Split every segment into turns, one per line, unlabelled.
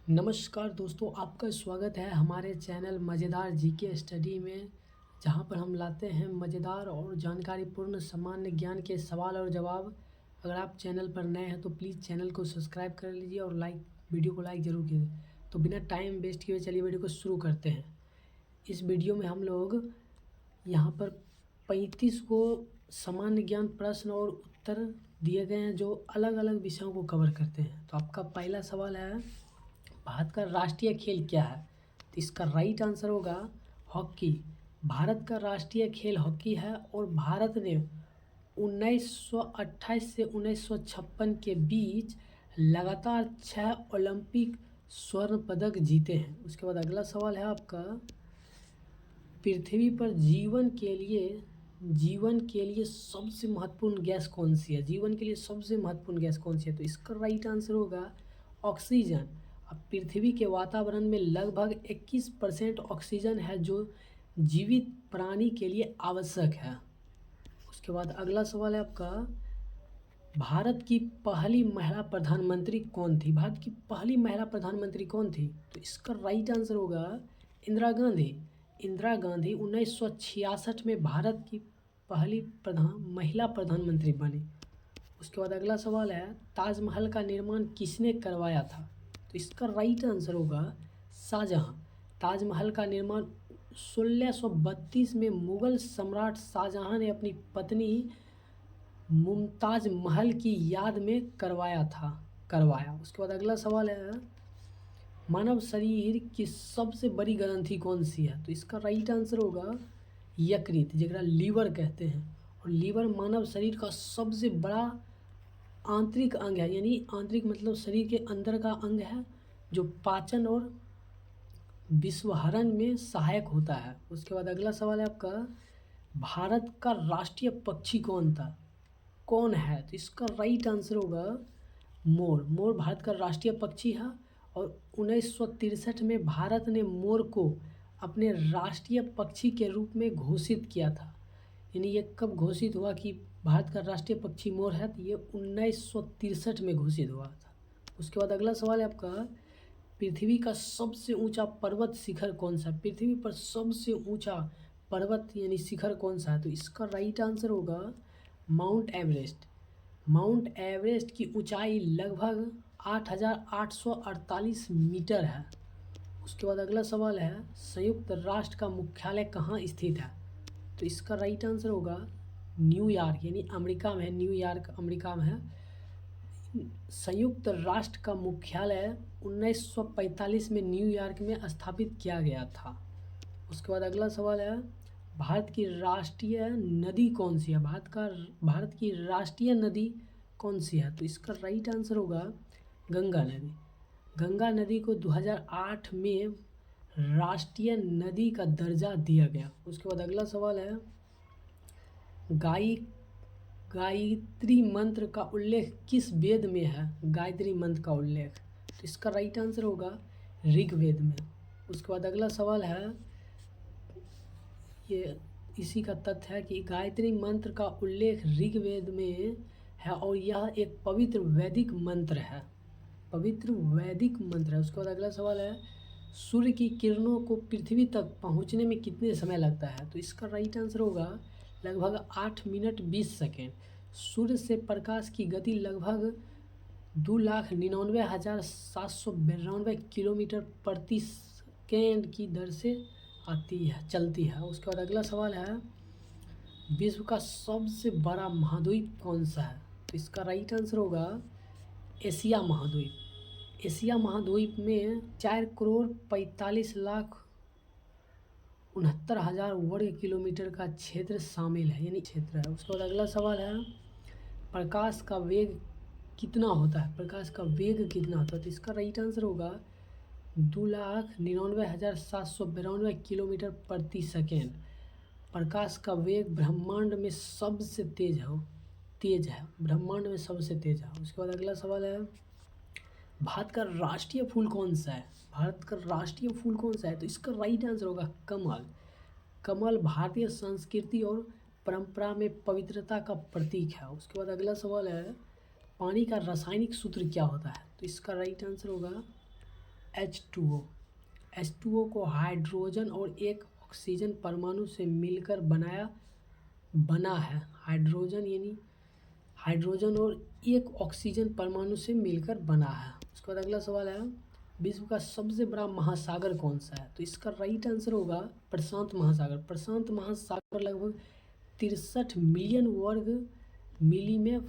नमस्कार दोस्तों, आपका स्वागत है हमारे चैनल मज़ेदार जीके स्टडी में, जहां पर हम लाते हैं मज़ेदार और जानकारीपूर्ण सामान्य ज्ञान के सवाल और जवाब। अगर आप चैनल पर नए हैं तो प्लीज़ चैनल को सब्सक्राइब कर लीजिए और वीडियो को लाइक ज़रूर कीजिए। तो बिना टाइम वेस्ट किए चलिए वीडियो को शुरू करते हैं। इस वीडियो में हम लोग यहाँ पर 35 को सामान्य ज्ञान प्रश्न और उत्तर दिए गए हैं जो अलग अलग विषयों को कवर करते हैं। तो आपका पहला सवाल है, भारत का राष्ट्रीय खेल क्या है? तो इसका राइट आंसर होगा हॉकी। भारत का राष्ट्रीय खेल हॉकी है और भारत ने 1928 से 1956 के बीच लगातार 6 ओलंपिक स्वर्ण पदक जीते हैं। उसके बाद अगला सवाल है आपका, पृथ्वी पर जीवन के लिए सबसे महत्वपूर्ण गैस कौन सी है? जीवन के लिए सबसे महत्वपूर्ण गैस कौन सी है? तो इसका राइट आंसर होगा ऑक्सीजन। अब पृथ्वी के वातावरण में लगभग 21% ऑक्सीजन है जो जीवित प्राणी के लिए आवश्यक है। उसके बाद अगला सवाल है आपका, भारत की पहली महिला प्रधानमंत्री कौन थी? भारत की पहली महिला प्रधानमंत्री कौन थी? तो इसका राइट आंसर होगा इंदिरा गांधी। इंदिरा गांधी 1966 में भारत की पहली महिला प्रधानमंत्री बनी। उसके बाद अगला सवाल है, ताजमहल का निर्माण किसने करवाया था? तो इसका राइट आंसर होगा शाहजहां। ताजमहल का निर्माण 1632 में मुगल सम्राट शाहजहां ने अपनी पत्नी मुमताज महल की याद में करवाया। उसके बाद अगला सवाल है, मानव शरीर की सबसे बड़ी ग्रंथि कौन सी है? तो इसका राइट आंसर होगा यकृत, जेकरा लीवर कहते हैं। और लीवर मानव शरीर का सबसे बड़ा आंतरिक अंग है, यानी आंतरिक मतलब शरीर के अंदर का अंग है जो पाचन और विषहरण में सहायक होता है। उसके बाद अगला सवाल है आपका, भारत का राष्ट्रीय पक्षी कौन है? तो इसका राइट आंसर होगा मोर। मोर भारत का राष्ट्रीय पक्षी है और 1963 में भारत ने मोर को अपने राष्ट्रीय पक्षी के रूप में घोषित किया था। यानी ये कब घोषित हुआ कि भारत का राष्ट्रीय पक्षी मोर है? तो ये 1963 में घोषित हुआ था। उसके बाद अगला सवाल है आपका, पृथ्वी का सबसे ऊंचा पर्वत शिखर कौन सा है? पृथ्वी पर सबसे ऊंचा पर्वत यानी शिखर कौन सा है? तो इसका राइट आंसर होगा माउंट एवरेस्ट। माउंट एवरेस्ट की ऊंचाई लगभग 8,848 मीटर है। उसके बाद अगला सवाल है, संयुक्त राष्ट्र का मुख्यालय कहाँ स्थित है? तो इसका राइट आंसर होगा न्यूयॉर्क, यानी अमेरिका में है। न्यूयॉर्क अमेरिका में है। संयुक्त राष्ट्र का मुख्यालय 1945 में न्यूयॉर्क में स्थापित किया गया था। उसके बाद अगला सवाल है, भारत की राष्ट्रीय नदी कौन सी है? भारत की राष्ट्रीय नदी कौन सी है? तो इसका राइट आंसर होगा गंगा नदी। गंगा नदी को 2008 में राष्ट्रीय नदी का दर्जा दिया गया। उसके बाद अगला सवाल है, गायत्री मंत्र का उल्लेख किस वेद में है? गायत्री मंत्र का उल्लेख, तो इसका राइट आंसर होगा ऋग्वेद में। उसके बाद अगला सवाल है, ये इसी का तथ्य है कि गायत्री मंत्र का उल्लेख ऋग्वेद में है और यह एक पवित्र वैदिक मंत्र है। उसके बाद अगला सवाल है, सूर्य की किरणों को पृथ्वी तक पहुंचने में कितने समय लगता है? तो इसका राइट आंसर होगा लगभग 8 मिनट 20 सेकेंड। सूर्य से प्रकाश की गति लगभग 2,99,792 किलोमीटर प्रति सेकेंड की दर से चलती है। उसके बाद अगला सवाल है, विश्व का सबसे बड़ा महाद्वीप कौन सा है? तो इसका राइट आंसर होगा एशिया महाद्वीप। एशिया महाद्वीप में 4,45,69,000 वर्ग किलोमीटर का क्षेत्र शामिल है, यानी क्षेत्र है। उसके बाद अगला सवाल है, प्रकाश का वेग कितना होता है? तो इसका राइट आंसर होगा 2,99,792 किलोमीटर प्रति सेकेंड। प्रकाश का वेग ब्रह्मांड में सबसे तेज है। उसके बाद अगला सवाल है, भारत का राष्ट्रीय फूल कौन सा है? तो इसका राइट आंसर होगा कमल। कमल भारतीय संस्कृति और परंपरा में पवित्रता का प्रतीक है। उसके बाद अगला सवाल है, पानी का रासायनिक सूत्र क्या होता है? तो इसका राइट आंसर होगा H2O। H2O को हाइड्रोजन और एक ऑक्सीजन परमाणु से मिलकर बना है। हाइड्रोजन यानी हाइड्रोजन और एक ऑक्सीजन परमाणु से मिलकर बना है। उसके बाद अगला सवाल है, विश्व का सबसे बड़ा महासागर कौन सा है? तो इसका राइट आंसर होगा प्रशांत महासागर। प्रशांत महासागर लगभग 63 मिलियन वर्ग मिली में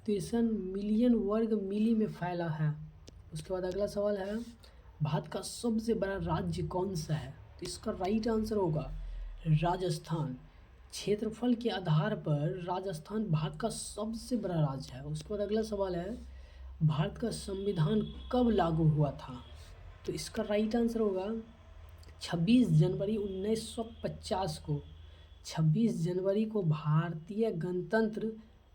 63 मिलियन वर्ग मिली में फैला है। उसके बाद अगला सवाल है, भारत का सबसे बड़ा राज्य कौन सा है? तो इसका राइट आंसर होगा राजस्थान। क्षेत्रफल के आधार पर राजस्थान भारत का सबसे बड़ा राज्य है। उसके बाद अगला सवाल है, भारत का संविधान कब लागू हुआ था? तो इसका राइट आंसर होगा 26 जनवरी 1950 को। 26 जनवरी को भारतीय गणतंत्र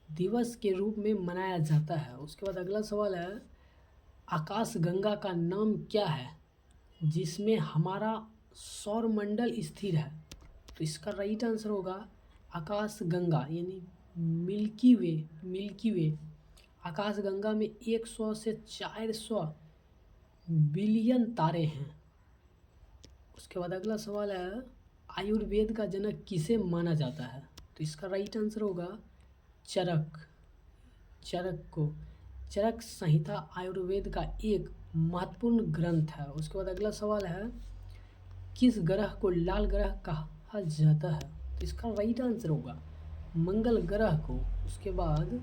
दिवस के रूप में मनाया जाता है। उसके बाद अगला सवाल है, आकाशगंगा का नाम क्या है जिसमें हमारा सौरमंडल स्थिर है? तो इसका राइट आंसर होगा आकाशगंगा यानी मिल्की वे। आकाशगंगा में 100 से 400 बिलियन तारे हैं। उसके बाद अगला सवाल है, आयुर्वेद का जनक किसे माना जाता है? तो इसका राइट आंसर होगा चरक को। चरक संहिता आयुर्वेद का एक महत्वपूर्ण ग्रंथ है। उसके बाद अगला सवाल है, किस ग्रह को लाल ग्रह कहा जाता है? तो इसका राइट आंसर होगा मंगल ग्रह को। उसके बाद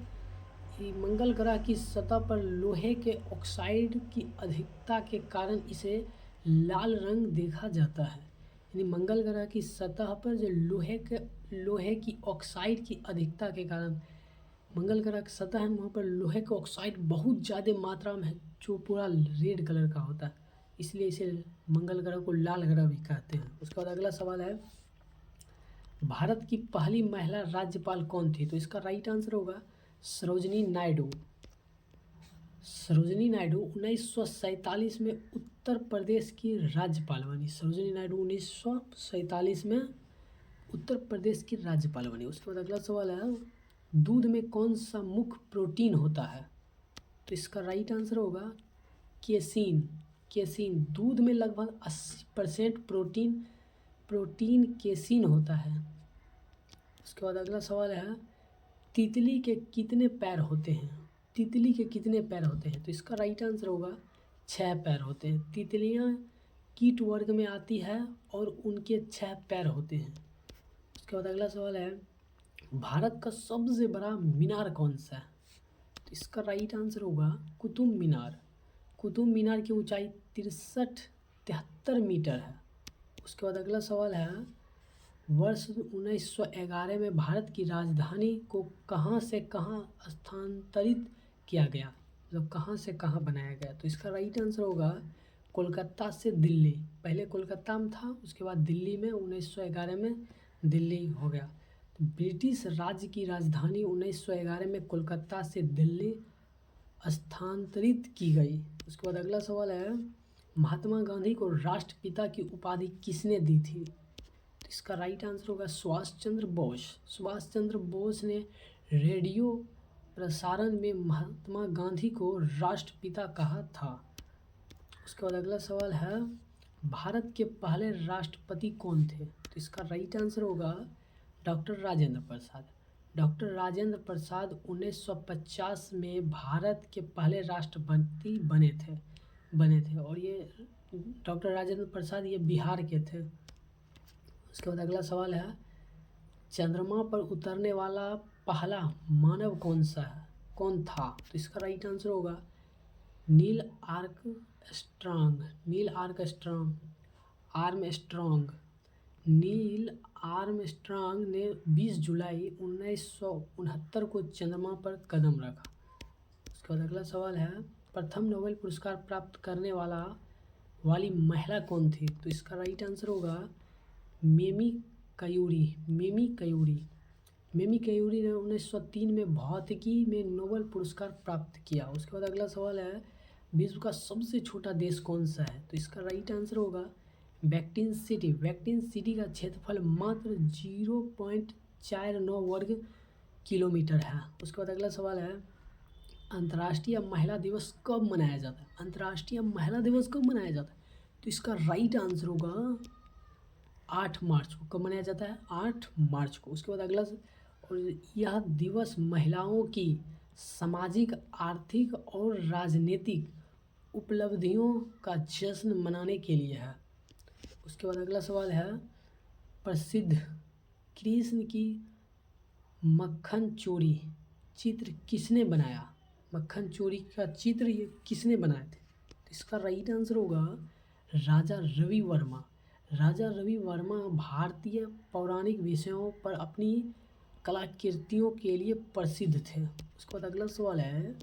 मंगल ग्रह की सतह पर लोहे के ऑक्साइड की अधिकता के कारण इसे लाल रंग देखा जाता है। यानी मंगल ग्रह की सतह पर जो लोहे की ऑक्साइड की अधिकता के कारण मंगल ग्रह की सतह है, वहाँ पर लोहे का ऑक्साइड बहुत ज़्यादा मात्रा में है जो पूरा रेड कलर का होता है, इसलिए इसे मंगल ग्रह को लाल ग्रह भी कहते हैं। उसके बाद अगला सवाल है, भारत की पहली महिला राज्यपाल कौन थी? तो इसका राइट आंसर होगा सरोजिनी नायडू। सरोजिनी नायडू 1947 में उत्तर प्रदेश की राज्यपाल बनी। सरोजिनी नायडू 1947 में उत्तर प्रदेश की राज्यपाल बनी। उसके बाद अगला सवाल है, दूध में कौन सा मुख्य प्रोटीन होता है? तो इसका राइट आंसर होगा केसीन। दूध में लगभग 80% प्रोटीन केसीन होता है। उसके बाद अगला सवाल है, तितली के कितने पैर होते हैं? तो इसका राइट आंसर होगा 6 पैर होते हैं। तितलियाँ कीट वर्ग में आती है और उनके 6 पैर होते हैं। उसके बाद अगला सवाल है, भारत का सबसे बड़ा मीनार कौन सा है? तो इसका राइट आंसर होगा कुतुब मीनार की ऊंचाई 73 मीटर है। उसके बाद अगला सवाल है, वर्ष 1911 में भारत की राजधानी को कहाँ से कहाँ स्थानांतरित किया गया, मतलब कहाँ से कहाँ बनाया गया? तो इसका राइट आंसर होगा कोलकाता से दिल्ली। पहले कोलकाता में था, उसके बाद दिल्ली में 1911 में दिल्ली हो गया। तो ब्रिटिश राज्य की राजधानी 1911 में कोलकाता से दिल्ली स्थानांतरित की गई। उसके बाद अगला सवाल है, महात्मा गांधी को राष्ट्रपिता की उपाधि किसने दी थी? तो इसका राइट आंसर होगा सुभाष चंद्र बोस ने रेडियो प्रसारण में महात्मा गांधी को राष्ट्रपिता कहा था। उसके बाद अगला सवाल है, भारत के पहले राष्ट्रपति कौन थे? तो इसका राइट आंसर होगा डॉक्टर राजेंद्र प्रसाद 1950 में भारत के पहले राष्ट्रपति बने थे और ये डॉक्टर राजेंद्र प्रसाद ये बिहार के थे। उसके बाद अगला सवाल है, चंद्रमा पर उतरने वाला पहला मानव कौन था? तो इसका राइट आंसर होगा नील आर्मस्ट्रॉन्ग ने 20 जुलाई 1969 को चंद्रमा पर कदम रखा। उसके बाद अगला सवाल है, प्रथम नोबेल पुरस्कार प्राप्त करने वाली महिला कौन थी? तो इसका राइट आंसर होगा मेमी कयूरी ने 1903 में भौतिकी में नोबेल पुरस्कार प्राप्त किया। उसके बाद अगला सवाल है, विश्व का सबसे छोटा देश कौन सा है? तो इसका राइट आंसर होगा वैटिकन सिटी का क्षेत्रफल मात्र 0.49 वर्ग किलोमीटर है। उसके बाद अगला सवाल है, अंतर्राष्ट्रीय महिला दिवस कब मनाया जाता है? तो इसका राइट आंसर होगा 8 मार्च को। कब मनाया जाता है? 8 मार्च को। उसके बाद अगला और यह दिवस महिलाओं की सामाजिक, आर्थिक और राजनीतिक उपलब्धियों का जश्न मनाने के लिए है। उसके बाद अगला सवाल है, प्रसिद्ध कृष्ण की मक्खन चोरी चित्र किसने बनाया? मक्खन चोरी का चित्र ये किसने बनाए थे? तो इसका राइट आंसर होगा राजा रवि वर्मा। राजा रवि वर्मा भारतीय पौराणिक विषयों पर अपनी कलाकृतियों के लिए प्रसिद्ध थे। उसके बाद अगला सवाल है,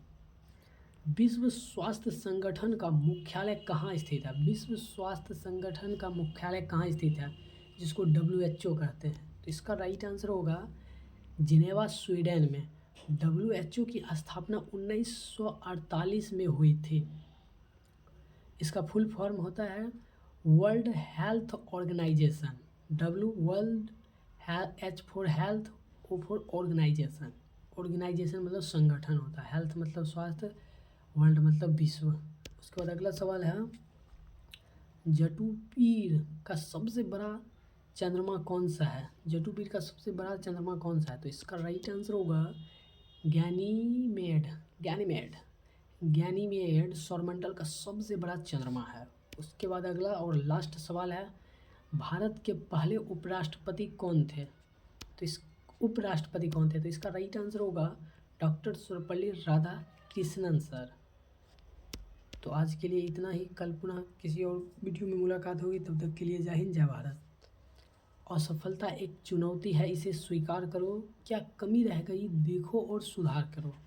विश्व स्वास्थ्य संगठन का मुख्यालय कहाँ स्थित है? विश्व स्वास्थ्य संगठन का मुख्यालय कहाँ स्थित है, जिसको WHO कहते हैं? तो इसका राइट आंसर होगा जिनेवा, स्वीडन में। WHO की स्थापना 1948 में हुई थी। इसका फुल फॉर्म होता है world health organisation. World, H for health, O for organisation. Organisation मतलब संगठन होता है, हेल्थ मतलब स्वास्थ्य, वर्ल्ड मतलब विश्व। उसके बाद अगला सवाल है, जटुपीर का सबसे बड़ा चंद्रमा कौन सा है? जटुपीर का सबसे बड़ा चंद्रमा कौन सा है? तो इसका राइट आंसर होगा गैनीमेड। गैनीमेड सौरमंडल का सबसे बड़ा चंद्रमा है। उसके बाद अगला और लास्ट सवाल है, भारत के पहले उपराष्ट्रपति कौन थे? तो इस उपराष्ट्रपति कौन थे? तो इसका राइट आंसर होगा डॉक्टर सर्वपल्ली राधाकृष्णन सर। तो आज के लिए इतना ही। कल पुनः किसी और वीडियो में मुलाकात होगी। तब तक के लिए जय हिंद, जय भारत। असफलता एक चुनौती है, इसे स्वीकार करो। क्या कमी रह गई देखो और सुधार करो।